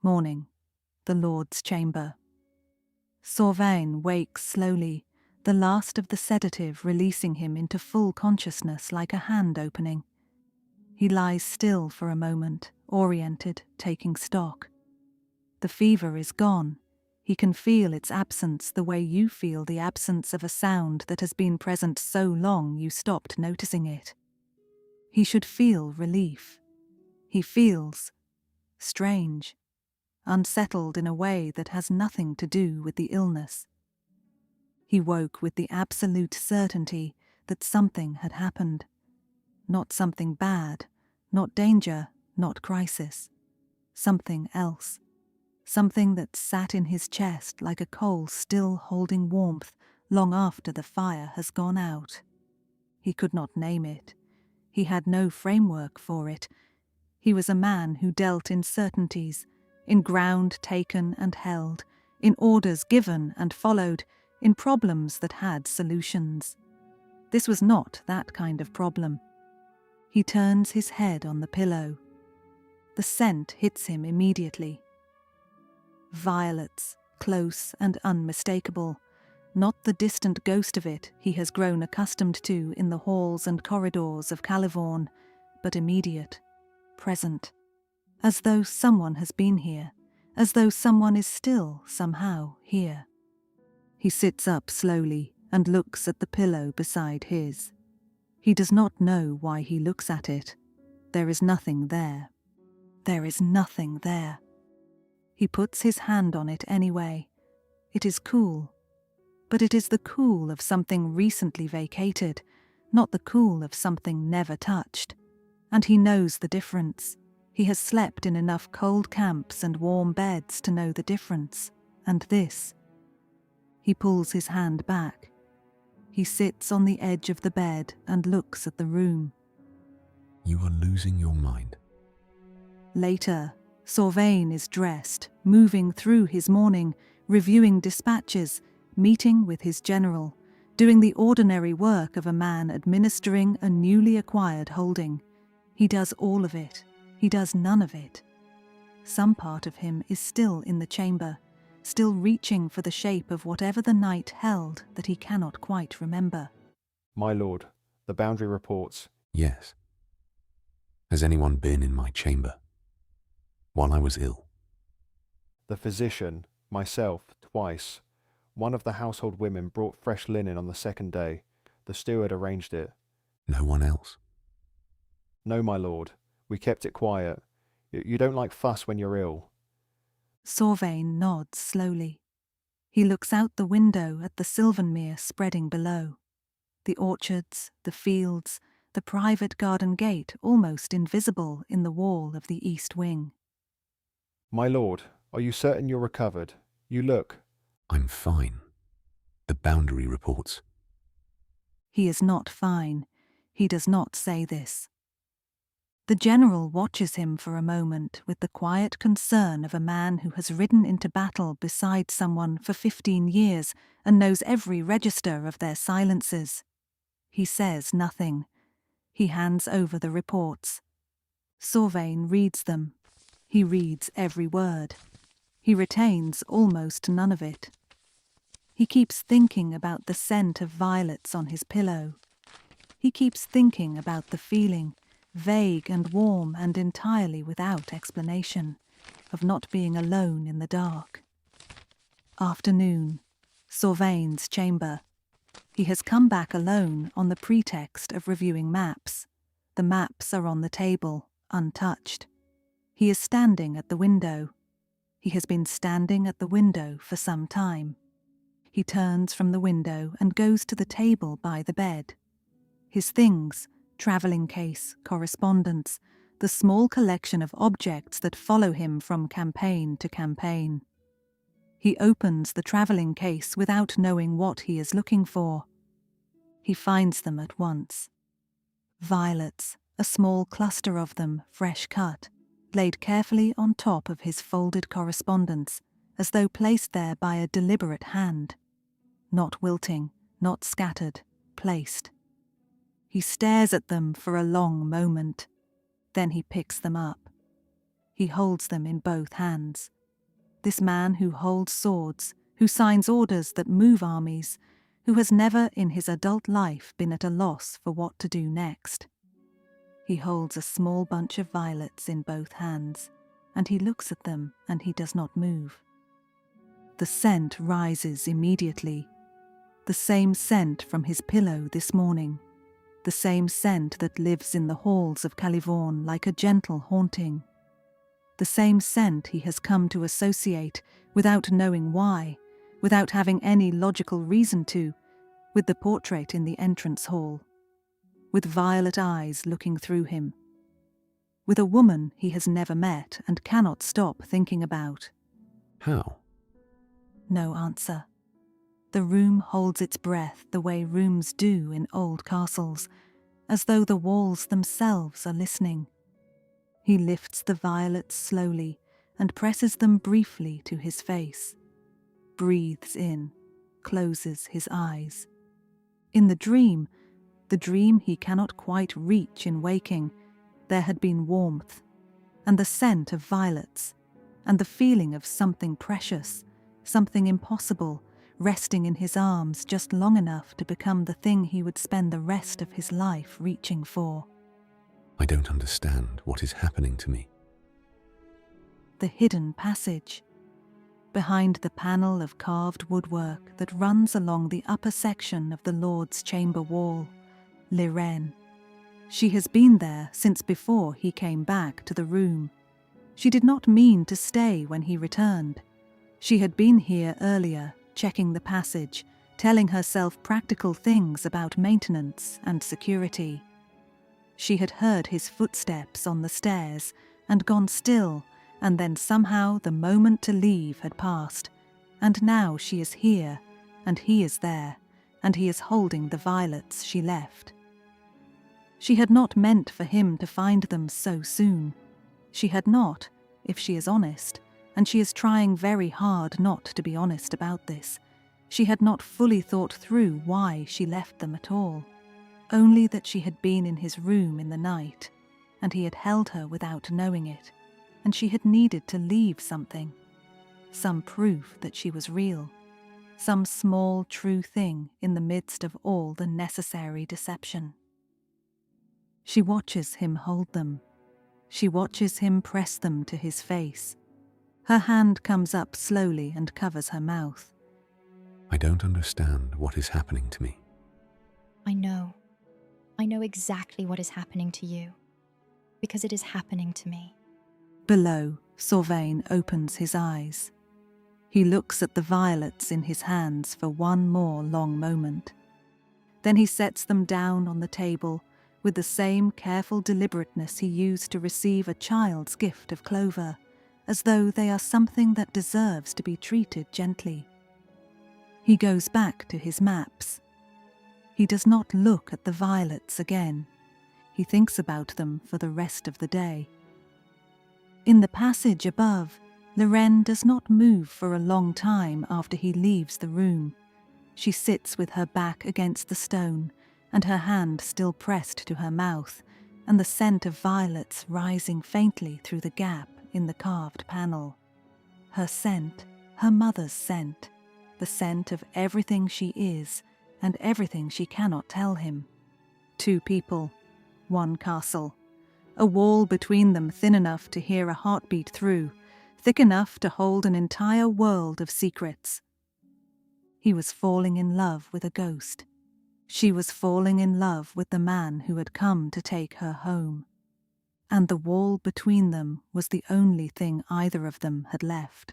Morning. The Lord's chamber. Sorvane wakes slowly, the last of the sedative releasing him into full consciousness like a hand opening. He lies still for a moment, oriented, taking stock. The fever is gone. He can feel its absence the way you feel the absence of a sound that has been present so long you stopped noticing it. He should feel relief. He feels strange, unsettled in a way that has nothing to do with the illness. He woke with the absolute certainty that something had happened. Not something bad, not danger, not crisis. Something else. Something that sat in his chest like a coal still holding warmth long after the fire has gone out. He could not name it. He had no framework for it. He was a man who dealt in certainties, in ground taken and held, in orders given and followed, in problems that had solutions. This was not that kind of problem. He turns his head on the pillow. The scent hits him immediately. Violets, close and unmistakable, not the distant ghost of it he has grown accustomed to in the halls and corridors of Calivorne, but immediate, present, as though someone has been here, as though someone is still, somehow, here. He sits up slowly and looks at the pillow beside his. He does not know why he looks at it. There is nothing there. There is nothing there. He puts his hand on it anyway. It is cool. But it is the cool of something recently vacated, not the cool of something never touched. And he knows the difference. He has slept in enough cold camps and warm beds to know the difference. And this. He pulls his hand back. He sits on the edge of the bed and looks at the room. You are losing your mind. Later, Sorvane is dressed, moving through his morning, reviewing dispatches, meeting with his general, doing the ordinary work of a man administering a newly acquired holding. He does all of it. He does none of it. Some part of him is still in the chamber, still reaching for the shape of whatever the night held that he cannot quite remember. My lord, the boundary reports. Yes. Has anyone been in my chamber while I was ill? The physician, myself, twice. One of the household women brought fresh linen on the second day. The steward arranged it. No one else? No, my lord. We kept it quiet. You don't like fuss when you're ill. Sorvane nods slowly. He looks out the window at the Sylvanmere spreading below. The orchards, the fields, the private garden gate almost invisible in the wall of the east wing. My lord, are you certain you're recovered? You look. I'm fine. The boundary reports. He is not fine. He does not say this. The general watches him for a moment with the quiet concern of a man who has ridden into battle beside someone for 15 years and knows every register of their silences. He says nothing. He hands over the reports. Sorvane reads them. He reads every word. He retains almost none of it. He keeps thinking about the scent of violets on his pillow. He keeps thinking about the feeling, vague and warm and entirely without explanation, of not being alone in the dark. Afternoon. Sorvane's chamber. He has come back alone on the pretext of reviewing maps. The maps are on the table, untouched. He is standing at the window. He has been standing at the window for some time. He turns from the window and goes to the table by the bed. His things, travelling case, correspondence, the small collection of objects that follow him from campaign to campaign. He opens the travelling case without knowing what he is looking for. He finds them at once. Violets, a small cluster of them, fresh cut, laid carefully on top of his folded correspondence, as though placed there by a deliberate hand. Not wilting, not scattered, placed. He stares at them for a long moment. Then he picks them up. He holds them in both hands. this man who holds swords, who signs orders that move armies, who has never in his adult life been at a loss for what to do next. He holds a small bunch of violets in both hands, and he looks at them and he does not move. The scent rises immediately. The same scent from his pillow this morning. The same scent that lives in the halls of Calivorne like a gentle haunting. The same scent he has come to associate, without knowing why, without having any logical reason to, with the portrait in the entrance hall, with violet eyes looking through him, with a woman he has never met and cannot stop thinking about. How? No answer. The room holds its breath the way rooms do in old castles, as though the walls themselves are listening. He lifts the violets slowly and presses them briefly to his face, breathes in, closes his eyes. In the dream he cannot quite reach in waking, there had been warmth, and the scent of violets, and the feeling of something precious, something impossible, resting in his arms just long enough to become the thing he would spend the rest of his life reaching for. I don't understand what is happening to me. The hidden passage. Behind the panel of carved woodwork that runs along the upper section of the Lord's chamber wall, Lirenne. She has been there since before he came back to the room. She did not mean to stay when he returned. She had been here earlier, checking the passage, telling herself practical things about maintenance and security. She had heard his footsteps on the stairs and gone still, and then somehow the moment to leave had passed, and now she is here, and he is there, and he is holding the violets she left. She had not meant for him to find them so soon. She had not, if she is honest, and she is trying very hard not to be honest about this. She had not fully thought through why she left them at all. Only that she had been in his room in the night, and he had held her without knowing it, and she had needed to leave something. Some proof that she was real. Some small true thing in the midst of all the necessary deception. She watches him hold them. She watches him press them to his face. Her hand comes up slowly and covers her mouth. I don't understand what is happening to me. I know. I know exactly what is happening to you, because it is happening to me. Below, Sorvane opens his eyes. He looks at the violets in his hands for one more long moment. Then he sets them down on the table with the same careful deliberateness he used to receive a child's gift of clover, as though they are something that deserves to be treated gently. He goes back to his maps. He does not look at the violets again. He thinks about them for the rest of the day. In the passage above, Lirenne does not move for a long time after he leaves the room. She sits with her back against the stone, and her hand still pressed to her mouth, and the scent of violets rising faintly through the gap in the carved panel. Her scent, her mother's scent, the scent of everything she is and everything she cannot tell him. Two people, one castle, a wall between them thin enough to hear a heartbeat through, thick enough to hold an entire world of secrets. He was falling in love with a ghost. She was falling in love with the man who had come to take her home. And the wall between them was the only thing either of them had left.